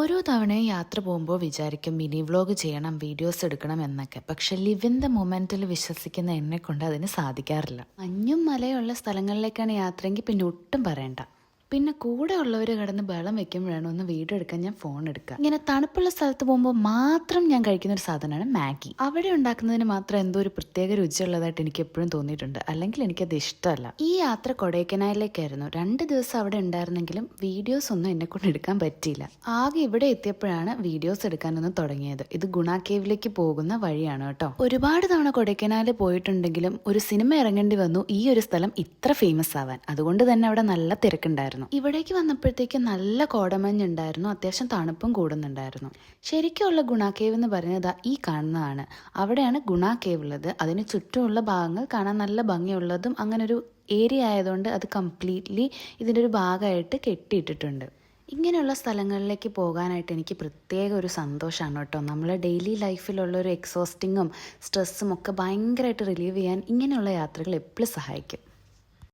ഓരോ തവണയും യാത്ര പോകുമ്പോൾ വിചാരിക്കും മിനി വ്ലോഗ് ചെയ്യണം, വീഡിയോസ് എടുക്കണം എന്നൊക്കെ. പക്ഷെ ലിവ് ഇൻ ദ മൊമെന്റിൽ വിശ്വസിക്കുന്ന എന്നെ കൊണ്ട് അതിന് സാധിക്കാറില്ല. മഞ്ഞും മലയുള്ള സ്ഥലങ്ങളിലേക്കാണ് യാത്രയെങ്കിൽ പിന്നെ ഒട്ടും പറയണ്ട. പിന്നെ കൂടെ ഉള്ളവർ കിടന്ന് ബഹളം വെക്കുമ്പോഴാണ് ഒന്ന് വീഡിയോ എടുക്കാൻ ഞാൻ ഫോൺ എടുക്കുക. ഇങ്ങനെ തണുപ്പുള്ള സ്ഥലത്ത് പോകുമ്പോൾ മാത്രം ഞാൻ കഴിക്കുന്ന ഒരു സാധനമാണ് മാഗി. അവിടെ ഉണ്ടാക്കുന്നതിന് മാത്രം എന്തോ ഒരു പ്രത്യേക രുചിയുള്ളതായിട്ട് എനിക്ക് എപ്പോഴും തോന്നിയിട്ടുണ്ട്. അല്ലെങ്കിൽ എനിക്കത് ഇഷ്ടമല്ല. ഈ യാത്ര കൊടൈക്കനാലിലേക്കായിരുന്നു. 2 ദിവസം അവിടെ ഉണ്ടായിരുന്നെങ്കിലും വീഡിയോസ് ഒന്നും എന്നെ കൊണ്ട് എടുക്കാൻ പറ്റിയില്ല. ആകെ ഇവിടെ എത്തിയപ്പോഴാണ് വീഡിയോസ് എടുക്കാനൊന്നും തുടങ്ങിയത്. ഇത് ഗുണ കേവിലേക്ക് പോകുന്ന വഴിയാണ് കേട്ടോ. ഒരുപാട് തവണ കൊടൈക്കനാലിൽ പോയിട്ടുണ്ടെങ്കിലും ഒരു സിനിമ ഇറങ്ങേണ്ടി വന്നു ഈ ഒരു സ്ഥലം ഇത്ര ഫേമസ് ആവാൻ. അതുകൊണ്ട് തന്നെ അവിടെ നല്ല തിരക്കുണ്ടായിരുന്നു. ഇവിടേക്ക് വന്നപ്പോഴത്തേക്ക് നല്ല കോടമഞ്ഞുണ്ടായിരുന്നു. അത്യാവശ്യം തണുപ്പും കൂടുന്നുണ്ടായിരുന്നു. ശരിക്കുള്ള ഗുണ കേവ് എന്ന് പറയുന്നത് ഈ കാണുന്നതാണ്. അവിടെയാണ് ഗുണ കേവ് ഉള്ളത്. അതിന് ചുറ്റുമുള്ള ഭാഗങ്ങൾ കാണാൻ നല്ല ഭംഗിയുള്ളതും അങ്ങനെ ഒരു ഏരിയ ആയതുകൊണ്ട് അത് കംപ്ലീറ്റ്ലി ഇതിൻ്റെ ഒരു ഭാഗമായിട്ട് കെട്ടിയിട്ടിട്ടുണ്ട്. ഇങ്ങനെയുള്ള സ്ഥലങ്ങളിലേക്ക് പോകാനായിട്ട് എനിക്ക് പ്രത്യേക ഒരു സന്തോഷമാണ് കേട്ടോ. നമ്മളെ ഡെയിലി ലൈഫിലുള്ള ഒരു എക്സോസ്റ്റിങ്ങും സ്ട്രെസ്സും ഒക്കെ ഭയങ്കരമായിട്ട് റിലീവ് ചെയ്യാൻ ഇങ്ങനെയുള്ള യാത്രകൾ എപ്പോഴും സഹായിക്കും.